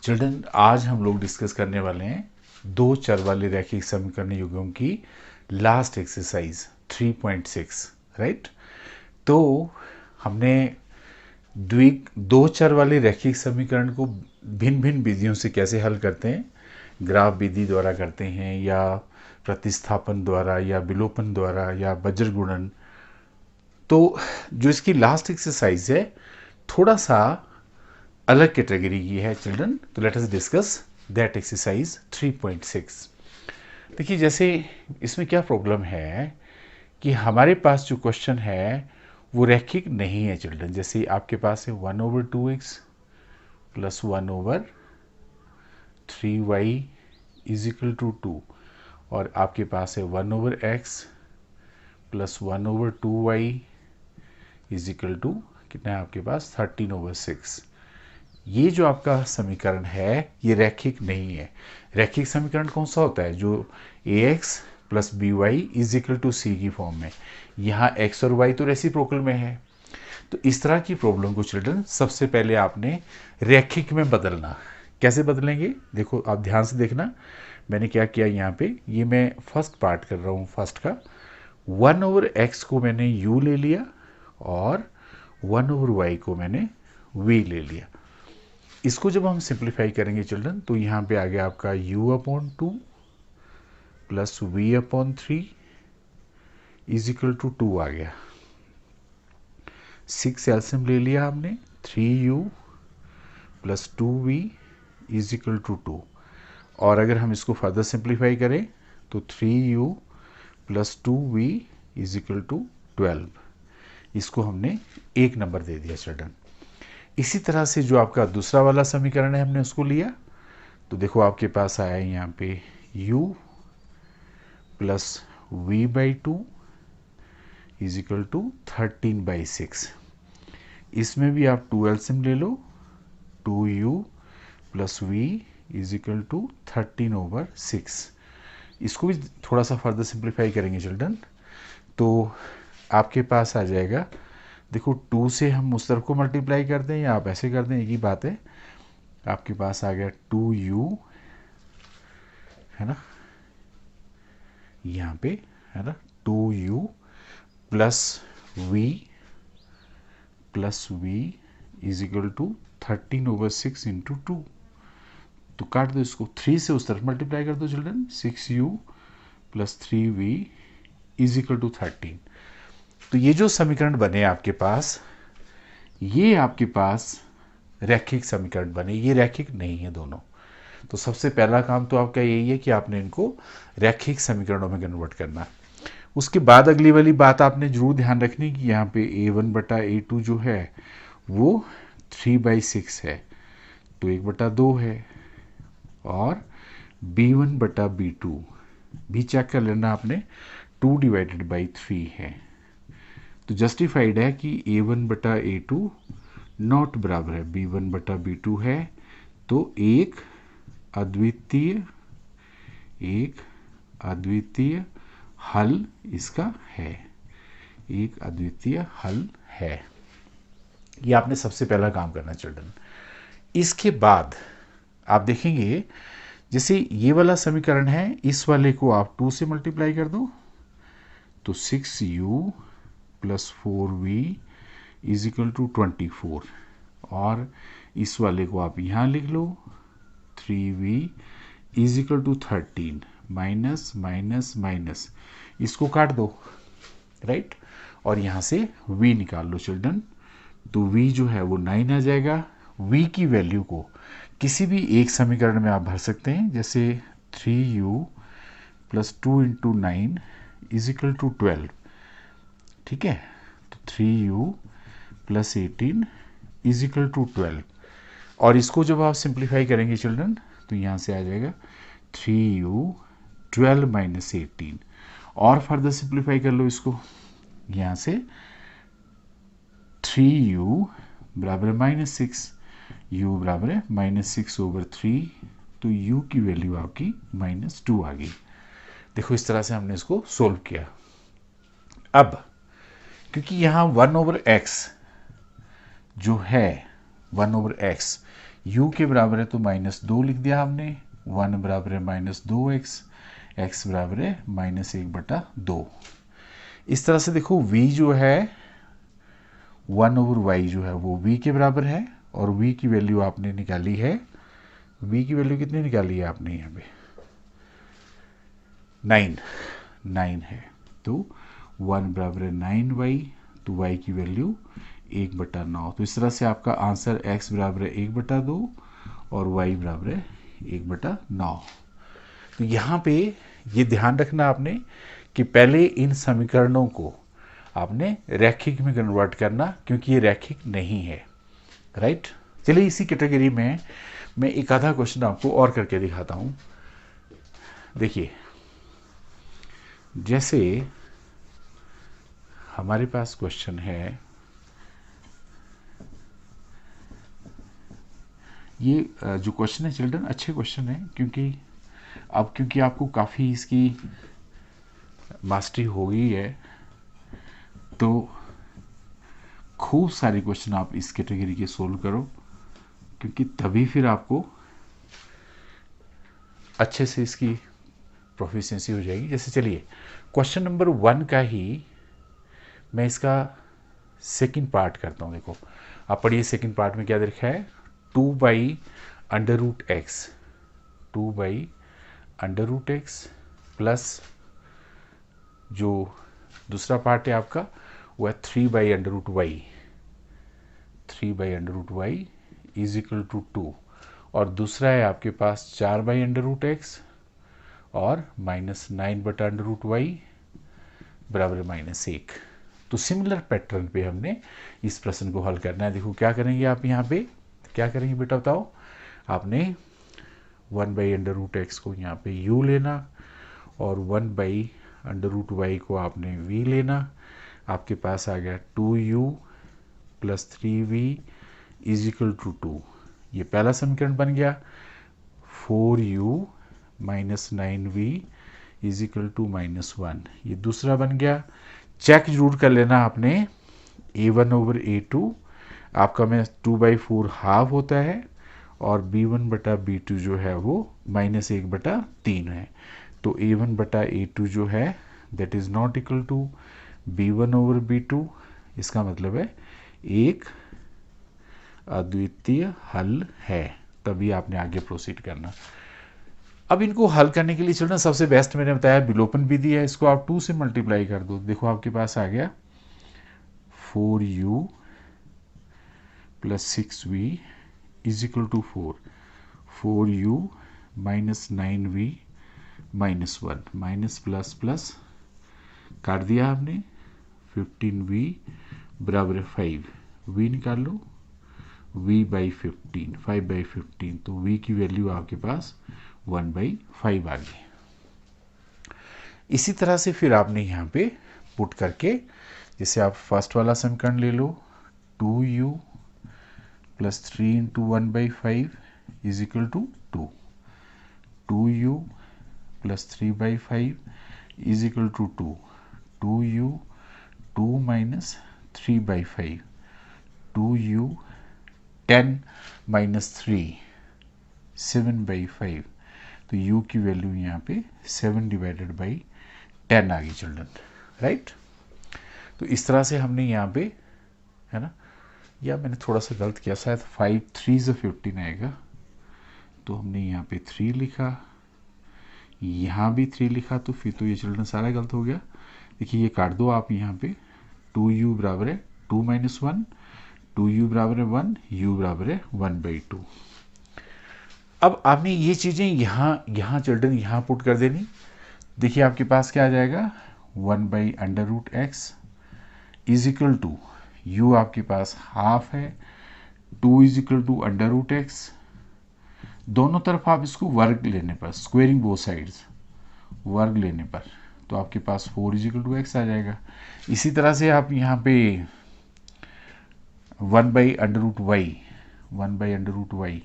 Children, आज हम लोग डिस्कस करने वाले हैं दो चर वाले रैखिक समीकरण युग्मों की लास्ट एक्सरसाइज 3.6। राइट। तो हमने दो चर वाले रैखिक समीकरण को भिन्न भिन्न विधियों से कैसे हल करते हैं, ग्राफ विधि द्वारा करते हैं या प्रतिस्थापन द्वारा या विलोपन द्वारा या बज्र गुणन। तो जो इसकी लास्ट एक्सरसाइज है थोड़ा सा अलग कैटेगरी की है चिल्ड्रन, तो let us discuss that exercise 3.6। देखिए, जैसे इसमें क्या प्रॉब्लम है कि हमारे पास जो क्वेश्चन है वो रैखिक नहीं है चिल्ड्रन। जैसे आपके पास है 1/2x plus 1/3y is equal to 2, और आपके पास है 1/x plus 1/2y is equal to कितना है आपके पास 13/6। ये जो आपका समीकरण है ये रैखिक नहीं है। रैखिक समीकरण कौन सा होता है? जो ax plus by is equal to c की फॉर्म में। यहाँ x और y तो रेसिप्रोकल में है। तो इस तरह की प्रॉब्लम को चिल्ड्रन सबसे पहले आपने रैखिक में बदलना। कैसे बदलेंगे? देखो, आप ध्यान से देखना, मैंने क्या किया यहाँ पे, ये मैं फर्स्ट पार्ट कर रहा हूँ फर्स्ट का। 1/x को मैंने u ले लिया और 1/y को मैंने v ले लिया। इसको जब हम सिंप्लीफाई करेंगे चिल्ड्रन तो यहाँ पे आ गया आपका u/2 plus v/3 is equal to 2 आ गया। 6 एल्सियम ले लिया हमने, 3u plus 2v is equal to 2। और अगर हम इसको फर्दर सिंप्लीफाई करें तो 3u plus 2v is equal to 12। इसको हमने एक नंबर दे दिया चिल्ड्रन। इसी तरह से जो आपका दूसरा वाला समीकरण है हमने उसको लिया, तो देखो आपके पास आया है यहाँ पे u plus v/2 is equal to 13/6। इसमें भी आप 2 एल्सियम ले लो, 2u plus v is equal to 13/6। इसको भी थोड़ा सा फर्दर सिंप्लीफाई करेंगे चिल्ड्रन तो आपके पास आ जाएगा, देखो 2 से हम उस तरफ को मल्टीप्लाई कर दें या आप ऐसे कर दें, एक ही बात है। आपके पास आ गया 2u, है ना, यहाँ पे है ना, 2u plus v is equal to 13/6 into 2। तो काट दो इसको, 3 से उस तरफ मल्टीप्लाई कर दो children, 6u plus 3v is equal to 13। तो ये जो समीकरण बने आपके पास, ये आपके पास रैखिक समीकरण बने, ये रैखिक नहीं है दोनों। तो सबसे पहला काम तो आपका यही है कि आपने इनको रैखिक समीकरणों में कन्वर्ट करना। उसके बाद अगली वाली बात आपने जरूर ध्यान रखनी कि यहाँ पे a1/a2 जो है वो 3/6 है, तो 1/2 है, और b1/b2 भी चेक कर लेना आपने, 2/3 है। तो जस्टिफाइड है कि a1/a2 नॉट बराबर है b1/b2 है। तो एक अद्वितीय हल इसका है, एक अद्वितीय हल है। ये आपने सबसे पहला काम करना चिल्ड्रन। इसके बाद आप देखेंगे जैसे ये वाला समीकरण है, इस वाले को आप 2 से मल्टीप्लाई कर दो तो 6u plus 4v is equal to 24, और इस वाले को आप यहाँ लिख लो 3v is equal to 13, minus minus minus, इसको काट दो, राइट, और यहाँ से v निकाल लो चिल्ड्रन। तो v जो है वो 9 आ जाएगा। v की वैल्यू को किसी भी एक समीकरण में आप भर सकते हैं, जैसे 3u plus 2 into 9 is equal to 12, ठीक है। तो 3u plus 18 is equal to 12, और इसको जब आप सिंप्लीफाई करेंगे चिल्ड्रन तो यहाँ से आ जाएगा 3u 12 माइनस 18, और फर्दर सिंप्लीफाई कर लो इसको, यहाँ से 3u बराबर है -6, u बराबर है -6/3, तो u की वैल्यू आपकी -2 आ गई। देखो इस तरह से हमने इसको सोल्व किया। अब क्योंकि यहाँ 1/x जो है 1/x u के बराबर है तो -2 लिख दिया हमने, 1 बराबर है -2x, x बराबर है -1/2। इस तरह से देखो v जो है 1/y जो है वो v के बराबर है, और v की वैल्यू आपने निकाली है, v की वैल्यू कितनी निकाली है आपने यहाँ पे 9 है, तो 1 बराबर है 9y, तो y की वैल्यू 1/9। तो इस तरह से आपका आंसर x बराबर है 1/2 और y बराबर है 1/9। तो यहाँ पे ये ध्यान रखना आपने कि पहले इन समीकरणों को आपने रैखिक में कन्वर्ट करना, क्योंकि ये रैखिक नहीं है, राइट। चलिए इसी कैटेगरी में मैं एक आधा क्वेश्चन आपको और करके दिखाता हूँ। देखिए, जैसे हमारे पास क्वेश्चन है, ये जो क्वेश्चन है चिल्ड्रन अच्छे क्वेश्चन है, क्योंकि आपको काफ़ी इसकी मास्टरी हो गई है, तो खूब सारे क्वेश्चन आप इस कैटेगरी के सोल्व करो, क्योंकि तभी फिर आपको अच्छे से इसकी प्रोफिशिएंसी हो जाएगी। जैसे चलिए क्वेश्चन नंबर 1 का ही मैं इसका सेकंड पार्ट करता हूँ। देखो आप पढ़िए, सेकंड पार्ट में क्या लिखा है, 2/√x, 2/√x प्लस जो दूसरा पार्ट है आपका वो है 3/√y, 3/√y is equal to 2, और दूसरा है आपके पास 4/√x और -9/√y बराबर -1। तो सिमिलर पैटर्न पे हमने इस प्रश्न को हल करना है। देखो क्या करेंगे आप यहाँ पे, क्या करेंगे बेटा बताओ, आपने 1/√x को यहाँ पे u लेना और 1/√y को आपने v लेना। आपके पास आ गया 2u plus 3v is equal to 2, ये पहला समीकरण बन गया। 4u minus 9v is equal to -1, ये दूसरा बन गया। चेक जरूर कर लेना आपने, a1/a2 आपका में 2/4 हाफ होता है, और b1/b2 जो है वो -1/3 है। तो a1/a2 जो है that is not equal to b1/b2। इसका मतलब है एक अद्वितीय हल है, तभी आपने आगे प्रोसीड करना। अब इनको हल करने के लिए चिल्ड्रन सबसे बेस्ट मैंने बताया विलोपन विधि है, इसको आप 2 से मल्टीप्लाई कर दो। देखो आपके पास आ गया 4u plus 6v is equal to 4, 4u minus 9v -1, minus plus plus काट दिया आपने, 15v बराबर है 5, v निकाल लो, v/15, 5/15, तो v की वैल्यू आपके पास 1/5 आ गई। इसी तरह से फिर आपने यहाँ पे पुट करके, जैसे आप फर्स्ट वाला समीकरण ले लो, 2u plus 3 into 1/5 is equal to 2, 2u plus 3/5 is equal to 2, 2u 2 minus 3/5, 2u 10 minus 3 7/5, तो u की वैल्यू यहाँ पे 7/10 आ गई चिल्ड्रन, राइट। तो इस तरह से हमने यहाँ पे, है ना, या मैंने थोड़ा सा गलत किया, शायद 5 3 15 आएगा, तो हमने यहाँ पे 3 लिखा, यहाँ भी 3 लिखा, तो फिर तो ये चिल्ड्रन सारा गलत हो गया। देखिए ये काट दो आप, यहाँ पे 2u बराबर है 2 माइनस 1, 2u बराबर है 1, u बराबर है 1/2। अब आपने ये चीज़ें यहाँ चिल्ड्रन यहाँ पुट कर देनी। देखिए आपके पास क्या आ जाएगा, 1/√x is equal to, u आपके पास हाफ है, 2 इज इक्वल टू √x, दोनों तरफ आप इसको वर्ग लेने पर, स्क्वेयरिंग बोथ साइड्स, वर्ग लेने पर, तो आपके पास 4 इज इक्वल टू x आ जाएगा। इसी तरह से आप यहाँ पे 1/√y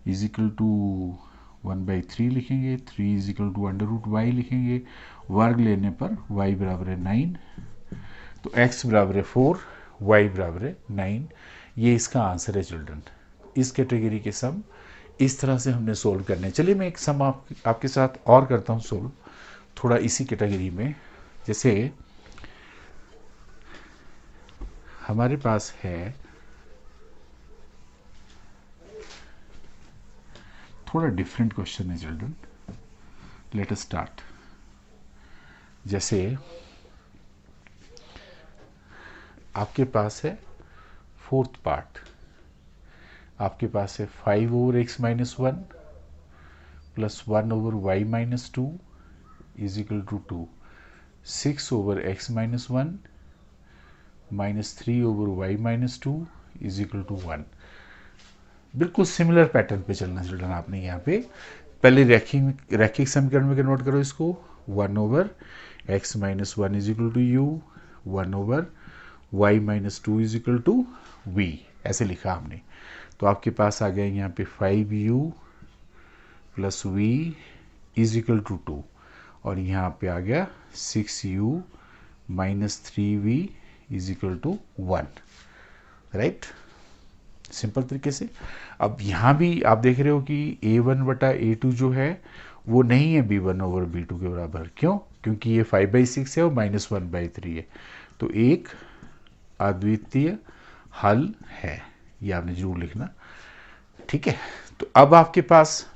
इज इक्वल टू 1/3 लिखेंगे, 3 इज इक्वल टू √y लिखेंगे, वर्ग लेने पर y बराबर है 9, तो x बराबर है 4, y बराबर है 9, ये इसका आंसर है चिल्ड्रन। इस कैटेगरी के सम इस तरह से हमने सोल्व करने हैं। चलिए मैं एक सम आपके साथ और करता हूँ सोल्व, थोड़ा इसी कैटेगरी में। जैसे हमारे पास है, थोड़ा डिफरेंट क्वेश्चन है चिल्ड्रन, लेट अस स्टार्ट। जैसे आपके पास है फोर्थ पार्ट, आपके पास है 5 over X minus 1 plus 1 over Y minus 2 is equal to 2, 6 over X minus 1 minus 3 over Y minus 2 is equal to 1। बिल्कुल सिमिलर पैटर्न पे चलना चिल्ड्रन। आपने यहाँ पे पहले रैखिक समीकरण में कन्वर्ट करो इसको, 1 over X minus 1 is equal to U, 1 over y minus 2 is equal to V, ऐसे लिखा हमने। तो आपके पास आ गया यहाँ पे 5u plus V is equal to 2, और यहाँ पे आ गया 6u minus 3v is equal to 1, right, simple तरीके से। अब यहाँ भी आप देख रहे हो कि a1 बटा a2 जो है वो नहीं है b1 ओवर b2 के बराबर। क्यों? क्योंकि ये 5/6 है और -1/3 है। तो एक अद्वितीय हल है, ये आपने जरूर लिखना, ठीक है। तो अब आपके पास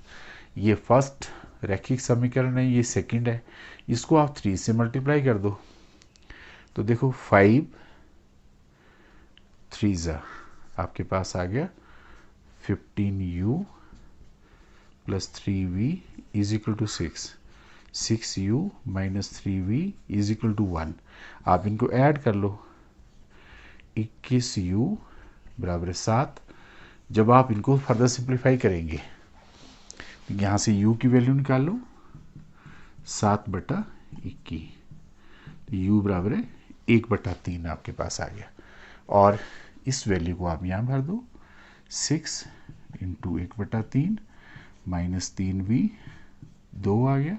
ये फर्स्ट रैखिक समीकरण है, ये सेकंड है, इसको आप 3 से मल्टीप्लाई कर दो। तो देखो 5 3 आपके पास आ गया 15u plus 3v is equal to 6, 6u minus 3v is equal to 1। आप इनको ऐड कर लो, 21u बराबर 7। जब आप इनको फर्दर सिंप्लीफाई करेंगे तो यहाँ से u की वैल्यू निकाल लो, 7/21, तो u बराबर है 1/3 आपके पास आ गया। और इस वैल्यू को आप यहाँ भर दो, 6 इंटू 1/3 माइनस 3v, 2 आ गया,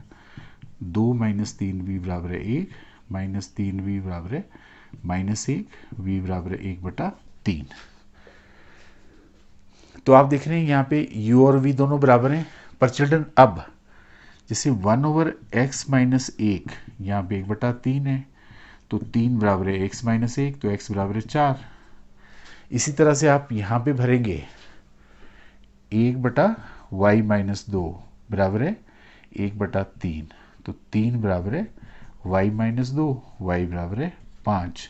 2 माइनस 3v बराबर है 1, माइनस 3v बराबर है -1, v बराबर है 1/3। तो आप देख रहे हैं यहाँ पे u और v दोनों बराबर हैं। पर चिल्ड्रन अब जैसे 1 ओवर x माइनस 1 यहाँ पे 1/3 है, तो 3 बराबर है x माइनस 1, तो x बराबर है 4। इसी तरह से आप यहाँ पे भरेंगे 1/y माइनस 2 बराबर है 1/3, तो 3 बराबर है y माइनस 2, y बराबर है 5।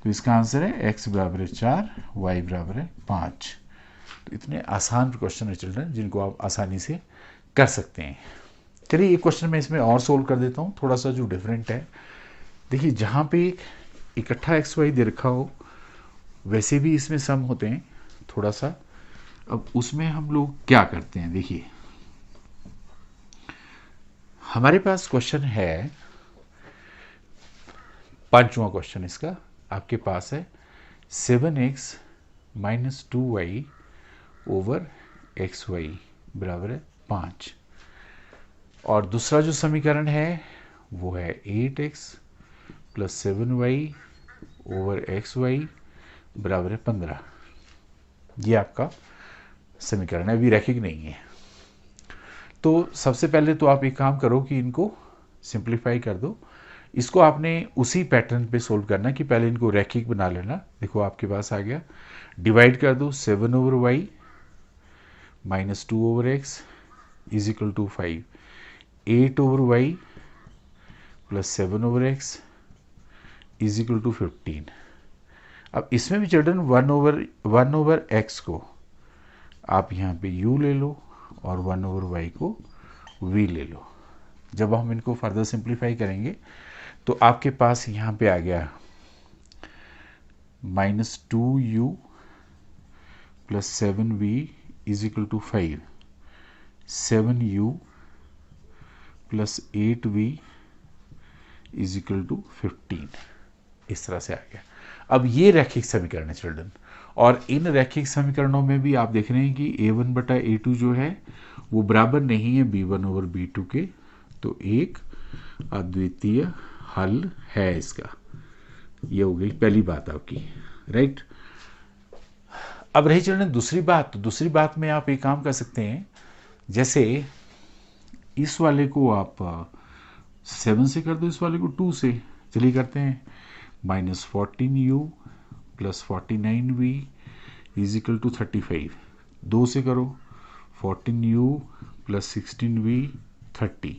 तो इसका आंसर है x बराबर है 4, y बराबर है 5। तो इतने आसान क्वेश्चन है चिल्ड्रन जिनको आप आसानी से कर सकते हैं। चलिए एक क्वेश्चन मैं इसमें और सोल्व कर देता हूँ, थोड़ा सा जो डिफरेंट है। देखिए जहाँ पे इकट्ठा एक्स वाई दे रखा हो वैसे भी इसमें सम होते हैं थोड़ा सा। अब उसमें हम लोग क्या करते हैं, देखिए हमारे पास क्वेश्चन है, पांचवा क्वेश्चन इसका आपके पास है 7x minus 2y over xy बराबर है 5। और दूसरा जो समीकरण है वो है 8x plus 7y over xy बराबर है 15। ये आपका समीकरण है, अभी रैखिक नहीं है। तो सबसे पहले तो आप एक काम करो कि इनको सिंप्लीफाई कर दो। इसको आपने उसी पैटर्न पे सोल्व करना कि पहले इनको रैखिक बना लेना। देखो आपके पास आ गया, डिवाइड कर दो 7 over y minus 2 over x is equal to 5, 8 over y plus 7 over x is equal to 15। अब इसमें भी चिल्ड्रन 1 ओवर x को आप यहाँ पे u ले लो और 1 ओवर y को v ले लो। जब हम इनको फर्दर सिंप्लीफाई करेंगे तो आपके पास यहाँ पे आ गया -2u plus 7v is equal to 5, 7u plus 8v is equal to 15। इस तरह से आ गया। अब ये रैखिक समीकरण है चिल्ड्रन, और इन रैखिक समीकरणों में भी आप देख रहे हैं कि a1 बटा a2 जो है वो बराबर नहीं है b1 ओवर b2 के। तो एक अद्वितीय हल है इसका, ये हो गई पहली बात आपकी, राइट। अब रही चिल्ड्रन दूसरी बात, तो दूसरी बात में आप एक काम कर सकते हैं, जैसे इस वाले को आप 7 से कर दो, इस वाले को 2 से। चलिए करते हैं। -14u plus 49v is equal to 35। 2 से करो, 14u प्लस 16v 30।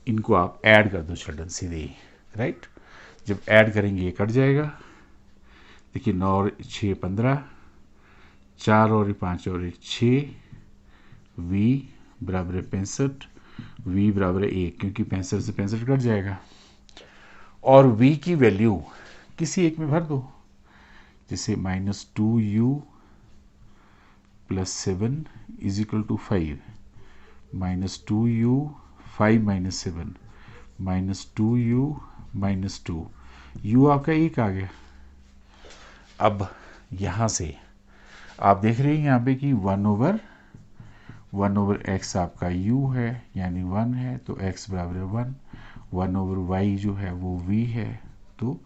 इनको आप ऐड कर दो चिल्ड्रन सीधे ही, राइट। जब ऐड करेंगे ये कट जाएगा। देखिए 9 और 6 15, 4 और 5 और 6, v बराबर है 65, v बराबर है 1, क्योंकि 65 से 65 कट जाएगा। और v की वैल्यू किसी एक में भर दो, जैसे -2u plus 7 is equal to 5, -2u 5 - 7 -2u -2, u आपका 1 आ गया। अब यहाँ से आप देख रहे हैं यहाँ पे कि 1/x आपका u है, यानी 1 है, तो x बराबर है 1। 1/y जो है वो v है, तो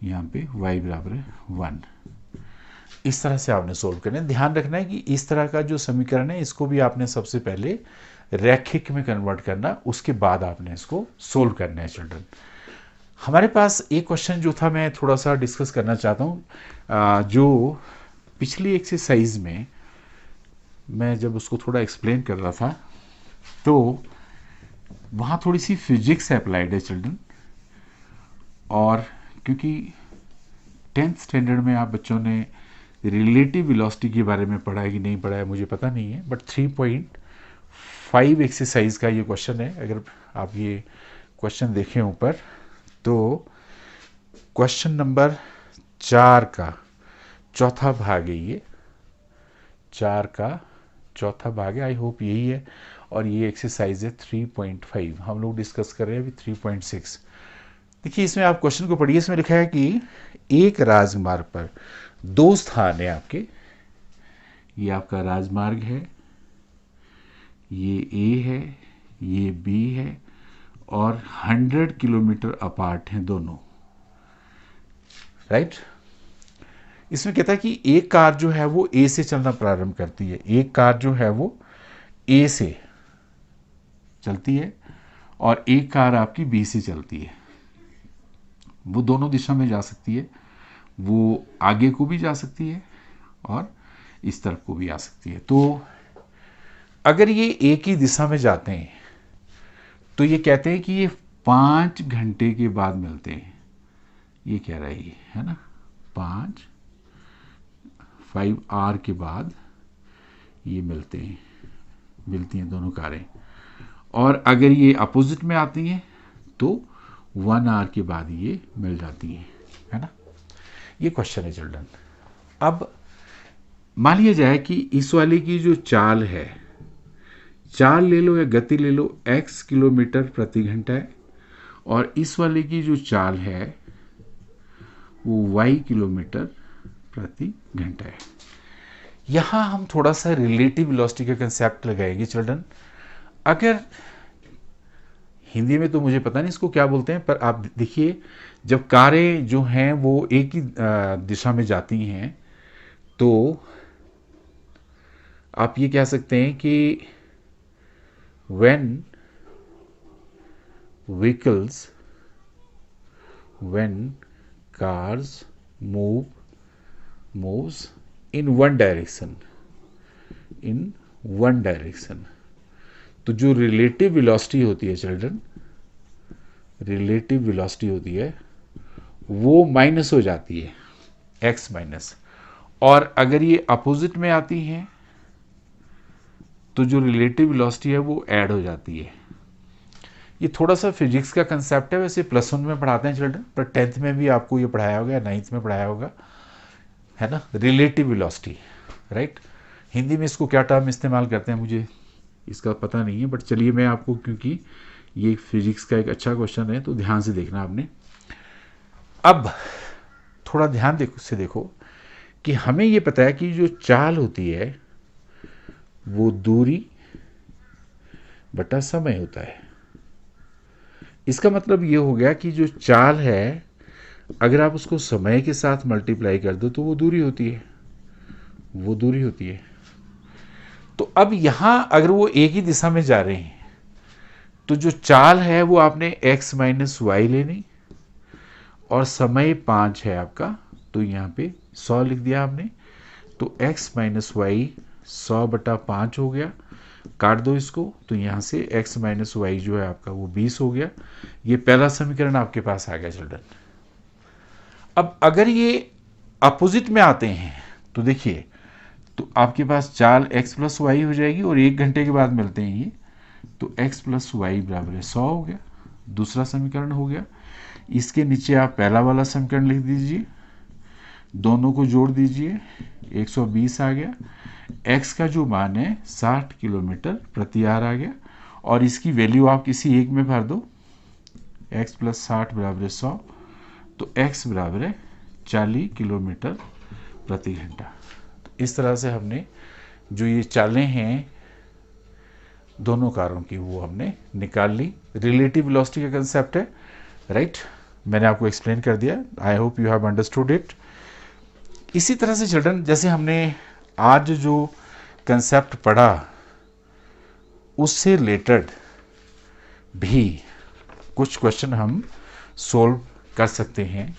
यहाँ पे y बराबर है 1। इस तरह से आपने सोल्व करना है। ध्यान रखना है कि इस तरह का जो समीकरण है इसको भी आपने सबसे पहले रैखिक में कन्वर्ट करना, उसके बाद आपने इसको सोल्व करना है चिल्ड्रन। हमारे पास एक क्वेश्चन जो था मैं थोड़ा सा डिस्कस करना चाहता हूँ, जो पिछली एक्सरसाइज में मैं जब उसको थोड़ा एक्सप्लेन कर रहा था तो वहाँ थोड़ी सी फिजिक्स अप्लाइड है चिल्ड्रन। और क्योंकि 10th स्टैंडर्ड में आप बच्चों ने रिलेटिव वेलोसिटी के बारे में पढ़ा है कि नहीं पढ़ा है मुझे पता नहीं है, बट 3.5 एक्सरसाइज का ये क्वेश्चन है। अगर आप ये क्वेश्चन देखें ऊपर, तो क्वेश्चन नंबर 4 का चौथा भाग है, ये 4 का चौथा भाग है, आई होप यही है। और ये एक्सरसाइज है 3.5, हम लोग डिस्कस कर रहे हैं अभी 3.6। देखिए इसमें आप क्वेश्चन को पढ़िए। इसमें लिखा है कि एक राजमार्ग पर 2 स्थान है आपके, ये आपका राजमार्ग है, ये A है, ये B है, और 100 किलोमीटर अपार्ट हैं दोनों, राइट। इसमें कहता है कि एक कार जो है वो A से चलना प्रारंभ करती है, एक कार जो है वो A से चलती है, और एक कार आपकी B से चलती है। वो दोनों दिशा में जा सकती है, वो आगे को भी जा सकती है और इस तरफ को भी आ सकती है। तो अगर ये एक ही दिशा में जाते हैं तो ये कहते हैं कि ये 5 घंटे के बाद मिलते हैं। ये कह रहा है ना, 5 आवर के बाद ये मिलती हैं दोनों कारें। और अगर ये अपोजिट में आती हैं तो 1 आवर के बाद ये मिल जाती हैं, है ना। ये क्वेश्चन है चिल्ड्रन। अब मान लिया जाए कि इस वाले की जो चाल है, चाल ले लो या गति ले लो, x किलोमीटर प्रति घंटा है, और इस वाले की जो चाल है वो y किलोमीटर प्रति घंटा है। यहां हम थोड़ा सा रिलेटिव वेलोसिटी का कंसेप्ट लगाएंगे चिल्ड्रन। अगर हिंदी में तो मुझे पता नहीं इसको क्या बोलते हैं, पर आप देखिए जब कारें जो हैं वो एक ही दिशा में जाती हैं तो आप ये कह सकते हैं कि when cars moves in one direction, तो जो रिलेटिव वेलोसिटी होती है चिल्ड्रन, रिलेटिव वेलोसिटी होती है वो माइनस हो जाती है, x माइनस। और अगर ये अपोजिट में आती हैं तो जो रिलेटिव वेलोसिटी है वो ऐड हो जाती है। ये थोड़ा सा फिजिक्स का कंसेप्ट है, वैसे +1 में पढ़ाते हैं चिल्ड्रन, पर 10th में भी आपको ये पढ़ाया होगा या 9th में पढ़ाया होगा, है ना, रिलेटिव वेलोसिटी, राइट। हिंदी में इसको क्या टर्म इस्तेमाल करते हैं मुझे इसका पता नहीं है, बट चलिए मैं आपको, क्योंकि ये फिजिक्स का एक अच्छा क्वेश्चन है तो ध्यान से देखना आपने। अब थोड़ा ध्यान से देखो कि हमें ये पता है कि जो चाल होती है वो दूरी बटा समय होता है। इसका मतलब ये हो गया कि जो चाल है अगर आप उसको समय के साथ मल्टीप्लाई कर दो तो वो दूरी होती है, वो दूरी होती है। तो अब यहां अगर वो एक ही दिशा में जा रहे हैं तो जो चाल है वो आपने x माइनस वाई लेनी, और समय 5 है आपका, तो यहाँ पे 100 लिख दिया आपने। तो x माइनस वाई 100/5 हो गया, काट दो इसको, तो यहाँ से x माइनस वाई जो है आपका वो 20 हो गया। ये पहला समीकरण आपके पास आ गया चिल्ड्रन। अब अगर ये अपोजिट में आते हैं तो देखिए, तो आपके पास चाल x प्लस वाई हो जाएगी और 1 घंटे के बाद मिलते हैं ये, तो x प्लस वाई बराबर 100 हो गया, दूसरा समीकरण हो गया। इसके नीचे आप पहला वाला समीकरण लिख दीजिए, दोनों को जोड़ दीजिए, 120 आ गया। x का जो मान है 60 किलोमीटर प्रति आवर आ गया, और इसकी वैल्यू आप किसी एक में भर दो, x प्लस 60 बराबर 100, तो x बराबर है 40 किलोमीटर प्रति घंटा। तो इस तरह से हमने जो ये चालें हैं दोनों कारों की वो हमने निकाल ली। रिलेटिव वेलोसिटी का कंसेप्ट है, राइट? मैंने आपको एक्सप्लेन कर दिया। I hope you have understood it. इसी तरह से चिल्ड्रन, जैसे हमने आज जो कंसेप्ट पढ़ा उससे रिलेटेड भी कुछ क्वेश्चन हम सोल्व कर सकते हैं।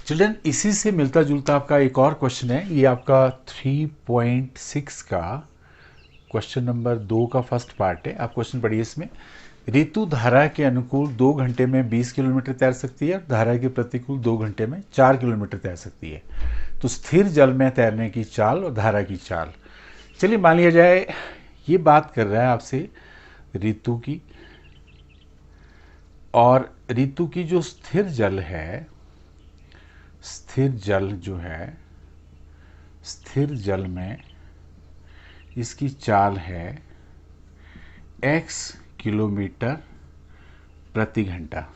चिल्ड्रन, इसी से मिलता जुलता आपका एक और क्वेश्चन है, ये आपका 3.6 का क्वेश्चन नंबर 2 का फर्स्ट पार्ट है। आप क्वेश्चन पढ़िए। इसमें ऋतु धारा के अनुकूल 2 घंटे में 20 किलोमीटर तैर सकती है, धारा के प्रतिकूल 2 घंटे में 4 किलोमीटर तैर सकती है। तो स्थिर जल में तैरने की चाल और धारा की चाल। चलिए मान लिया जाए ये बात कर रहा है आपसे ऋतु की, और ऋतु की जो स्थिर जल है, स्थिर जल जो है, स्थिर जल में इसकी चाल है x किलोमीटर प्रति घंटा,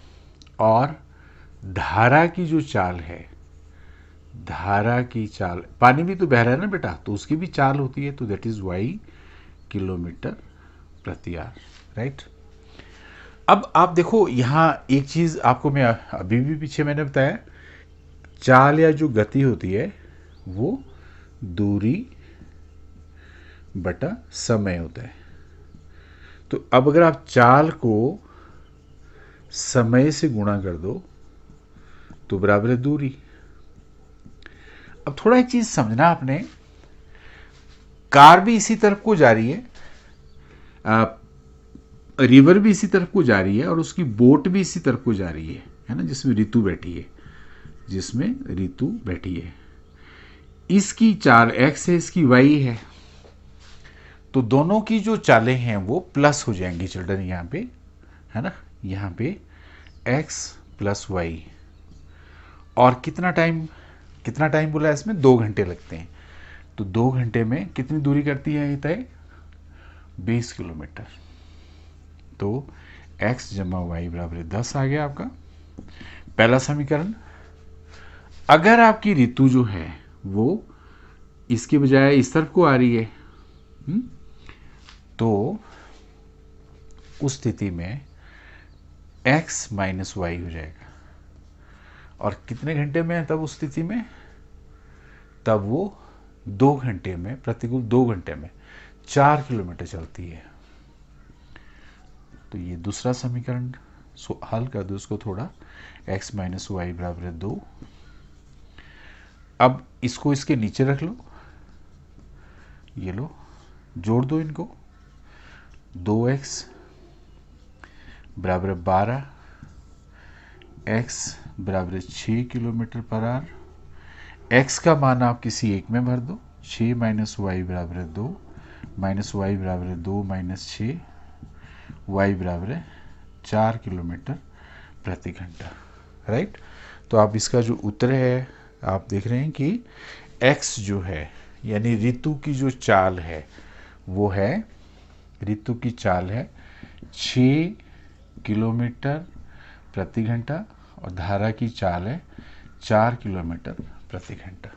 और धारा की जो चाल है, धारा की चाल, पानी भी तो बह रहा है ना बेटा, तो उसकी भी चाल होती है, तो दैट इज y किलोमीटर प्रति आवर, राइट? अब आप देखो यहां एक चीज आपको मैं अभी भी पीछे मैंने बताया, चाल या जो गति होती है वो दूरी बटा समय होता है। तो अब अगर आप चाल को समय से गुणा कर दो तो बराबर है दूरी। अब थोड़ा एक चीज समझना आपने, कार भी इसी तरफ को जा रही है, रिवर भी इसी तरफ को जा रही है, और उसकी बोट भी इसी तरफ को जा रही है ना, जिसमें ऋतु बैठी है, जिसमें ऋतु बैठी है। इसकी चाल x है, इसकी y है, तो दोनों की जो चालें हैं वो प्लस हो जाएंगी चिल्ड्रन, यहाँ पे है ना, यहाँ पे x प्लस y। और कितना टाइम बोला है इसमें, 2 घंटे लगते हैं। तो 2 घंटे में कितनी दूरी करती है तय, 20 किलोमीटर। तो x जमा y बराबर 10 आ गया आपका पहला समीकरण। अगर आपकी ऋतु जो है वो इसके बजाय इस तरफ को आ रही है, तो उस स्थिति में x माइनस वाई हो जाएगा। और कितने घंटे में है तब उस स्थिति में, तब वो 2 घंटे में, प्रतिकूल 2 घंटे में 4 किलोमीटर चलती है। तो ये दूसरा समीकरण हल कर दो उसको थोड़ा, x माइनस वाई बराबर 2। अब इसको इसके नीचे रख लो, ये लो, जोड़ दो इनको, 2x बराबर 12, x बराबर 6 किलोमीटर पर आवर। x का मान आप किसी एक में भर दो, 6 माइनस वाई बराबर 2, माइनस वाई बराबर 2 माइनस 6, y बराबर 4 किलोमीटर प्रति घंटा, राइट? तो आप इसका जो उत्तर है आप देख रहे हैं कि x जो है यानी ऋतु की जो चाल है वो है, ऋतु की चाल है 6 किलोमीटर प्रति घंटा, और धारा की चाल है 4 किलोमीटर प्रति घंटा,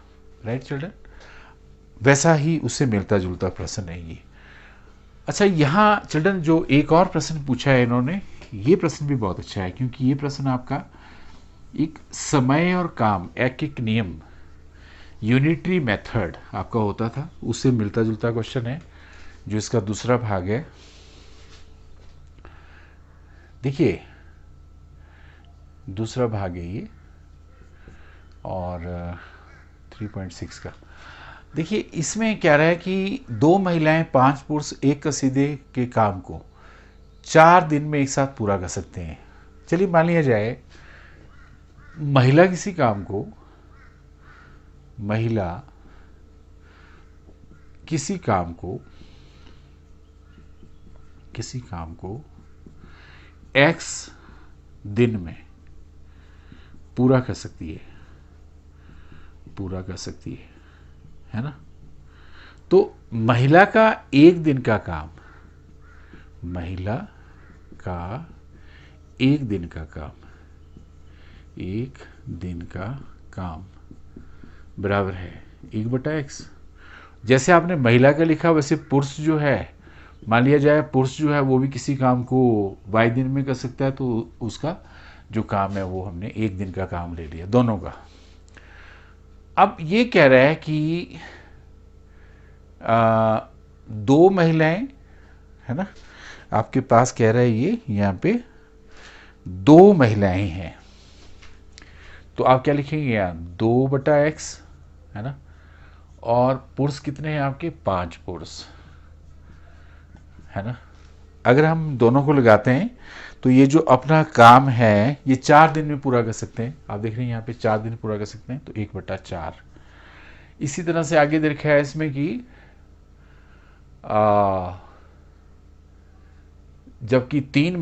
राइट चिल्ड्रन? वैसा ही उससे मिलता जुलता प्रश्न है ये। अच्छा, यहाँ चिल्ड्रन जो एक और प्रश्न पूछा है इन्होंने, ये प्रश्न भी बहुत अच्छा है, क्योंकि ये प्रश्न आपका एक समय और काम, एक एक नियम यूनिटरी मेथड आपका होता था, उससे मिलता जुलता क्वेश्चन है जो इसका दूसरा भाग है। देखिए दूसरा भाग है ये, और 3.6 का देखिए, इसमें क्या रहा है कि 2 महिलाएं 5 पुरुष एक कसीदे के काम को 4 दिन में एक साथ पूरा कर सकते हैं। चलिए मान लिया जाए महिला किसी काम को x दिन में पूरा कर सकती है ना। तो महिला का एक दिन का काम बराबर है 1/x। जैसे आपने महिला का लिखा वैसे पुरुष जो है, मान लिया जाए पुरुष जो है वो भी किसी काम को y दिन में कर सकता है, तो उसका जो काम है वो हमने एक दिन का काम ले लिया दोनों का। अब ये कह रहा है कि 2 महिलाएं, है ना, आपके पास कह रहा है ये यहाँ पे 2 महिलाएं हैं, तो आप क्या लिखेंगे यहाँ 2/x, है ना। और पुरुष कितने हैं आपके 5 पुरुष, है ना। अगर हम दोनों को लगाते हैं तो ये जो अपना काम है ये 4 दिन में पूरा कर सकते हैं। आप देख रहे हैं यहाँ पे 4 दिन पूरा कर सकते हैं, तो 1/4। इसी तरह से आगे देखा है इसमें कि जबकि 3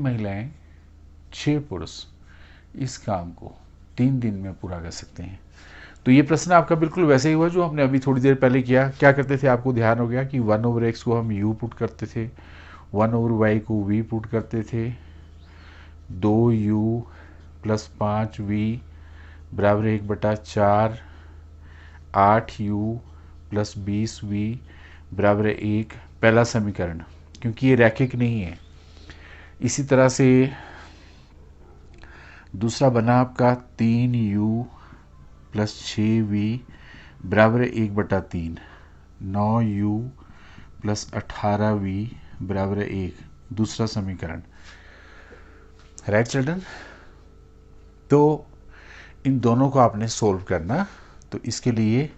महिलाएं 6 पुरुष इस काम को 3 दिन में पूरा कर सकते हैं। तो ये प्रश्न आपका बिल्कुल वैसे ही हुआ जो हमने अभी थोड़ी देर पहले किया। क्या करते थे, आपको ध्यान हो गया कि 1/x को हम u पुट करते थे, 1/y को v पुट करते थे, 2u + 5v बराबर 1/4, 8u + 20v बराबर 1, पहला समीकरण, क्योंकि ये रैखिक नहीं है। इसी तरह से दूसरा बना आपका 3u + 6v बराबर 1/3, 9u + 18v बराबर 1, दूसरा समीकरण। राइट चिल्ड्रन, तो इन दोनों को आपने सोल्व करना। तो इसके लिए,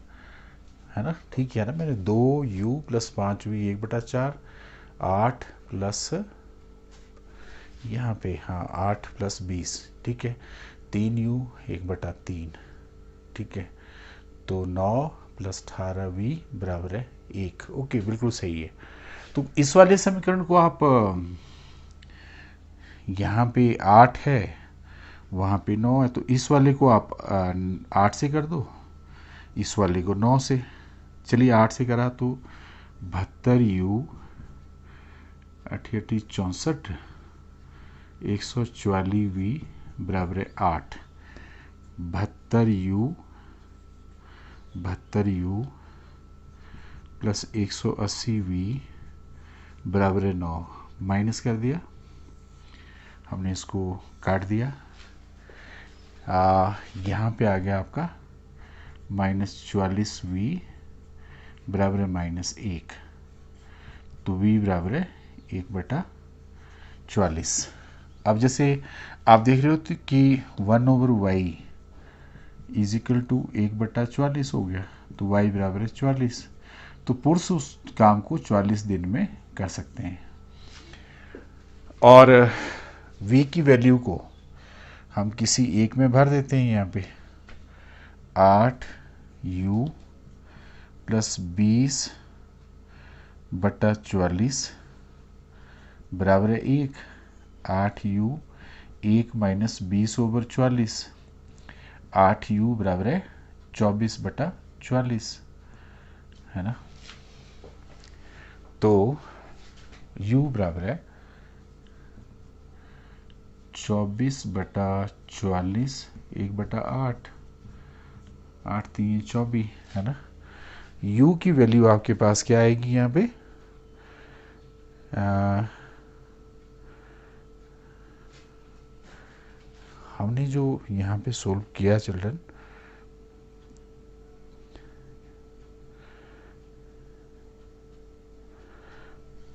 है ना, ठीक है ना, मैंने 2u + 5v 1/4, 8 प्लस यहाँ पे, हाँ 8 + 20, ठीक है, 3u 1/3, ठीक है, तो 9 + 18v बराबर है 1। ओके, बिल्कुल सही है। तो इस वाले समीकरण को आप, यहाँ पे 8 है, वहाँ पे 9 है, तो इस वाले को आप 8 से कर दो, इस वाले को 9 से। चलिए 8 से करा तो 72u 8 × 64 144v बराबर है 8, 72u + 180v बराबर है 9, माइनस कर दिया हमने, इसको काट दिया। यहाँ पे आ गया आपका -44v बराबर है -1, तो v बराबर है 1/44। अब जैसे आप देख रहे हो कि 1/y = 1/44 हो गया, तो y बराबर है 44। तो पुरुष उस काम को 44 दिन में कर सकते हैं। और v की वैल्यू को हम किसी एक में भर देते हैं। यहाँ पे 8u + 20/44 बराबर है 1, 8u 1 - 20/44, 8u बराबर है 24/44, है ना। तो u बराबर है 24/44, 1/8, 8 × 3 = 24, है ना। u की वैल्यू आपके पास क्या आएगी यहाँ पे, हमने जो यहाँ पे सोल्व किया चिल्ड्रन,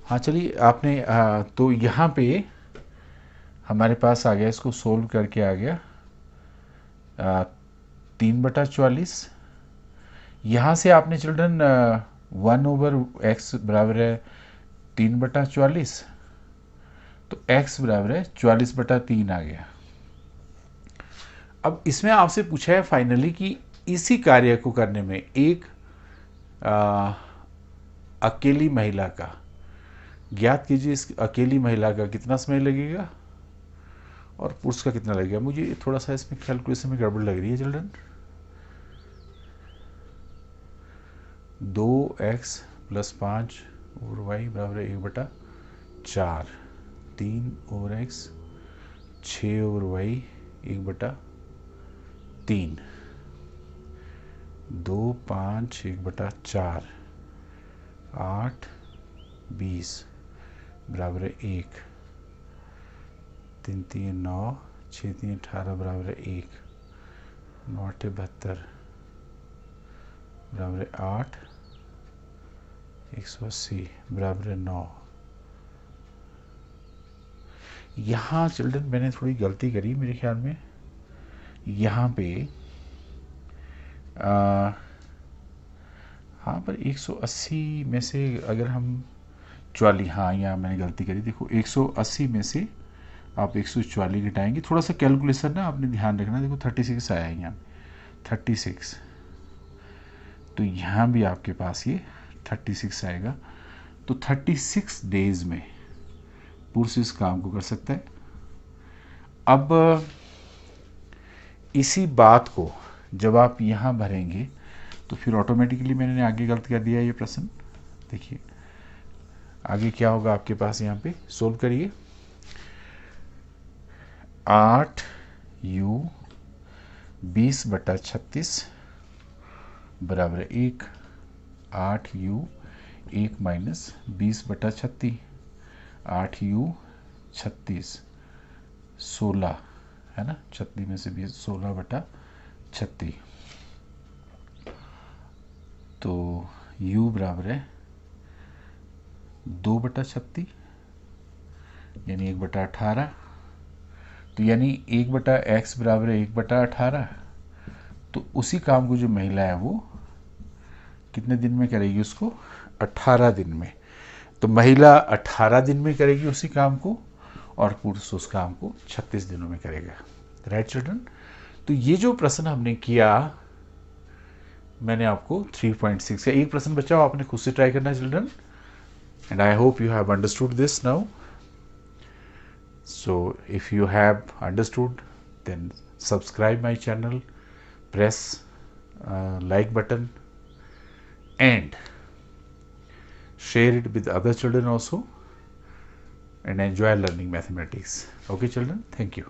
हाँ चलिए आपने तो यहाँ पे हमारे पास आ गया, इसको सोल्व करके आ गया 3/44। यहाँ से आपने चिल्ड्रन 1/x बराबर है 3/44, तो x बराबर है 44/3 आ गया। अब इसमें आपसे पूछा है फाइनली कि इसी कार्य को करने में एक अकेली महिला का, ज्ञात कीजिए इस अकेली महिला का कितना समय लगेगा और पुरुष का कितना लगेगा। मुझे थोड़ा सा इसमें कैलकुलेशन में गड़बड़ लग रही है चिल्ड्रन। 2x + 5 और y बराबर 1/4, 3 और x, 6 और y 1/3, 2, 5, 1/4, 8, 20 बराबर 1, 3, 3, 9, 6, 3, 18 बराबर 1, 9, 8, 72 बराबर 8, 180 बराबर 9। यहाँ चिल्ड्रन मैंने थोड़ी गलती करी मेरे ख्याल में। यहाँ पे हाँ पर 180 में से अगर हम 44, हाँ यहाँ मैंने गलती करी। देखो 180 में से आप 144 घटाएंगे, थोड़ा सा कैलकुलेशन ना आपने ध्यान रखना। देखो 36 आया है यहाँ, 36, तो यहाँ भी आपके पास ये 36 आएगा। तो 36 डेज में पुरुष इस काम को कर सकता है। अब इसी बात को जब आप यहाँ भरेंगे तो फिर ऑटोमेटिकली मैंने आगे गलत कर दिया ये प्रश्न। देखिए आगे क्या होगा आपके पास, यहाँ पे सोल्व करिए। 8u 20/36 बराबर 1, 8u 1 - 20/36, 8u 36, 16 है ना, 36 में से 20, 16/36, तो u बराबर है 2/36 यानी 1/18, तो यानी 1/x बराबर है 1/18। तो उसी काम को जो महिला है वो कितने दिन में करेगी, उसको 18 दिन में। तो महिला 18 दिन में करेगी उसी काम को और पुरुष उस काम को 36 दिनों में करेगा। राइट चिल्ड्रन, तो ये जो प्रश्न हमने किया मैंने आपको 3.6 का एक प्रश्न बचा, आपने खुद से ट्राई करना children, and I hope you have understood this now. So if you have understood, then subscribe my channel, press like button and share it with other children also, and enjoy learning mathematics. Okay children, thank you.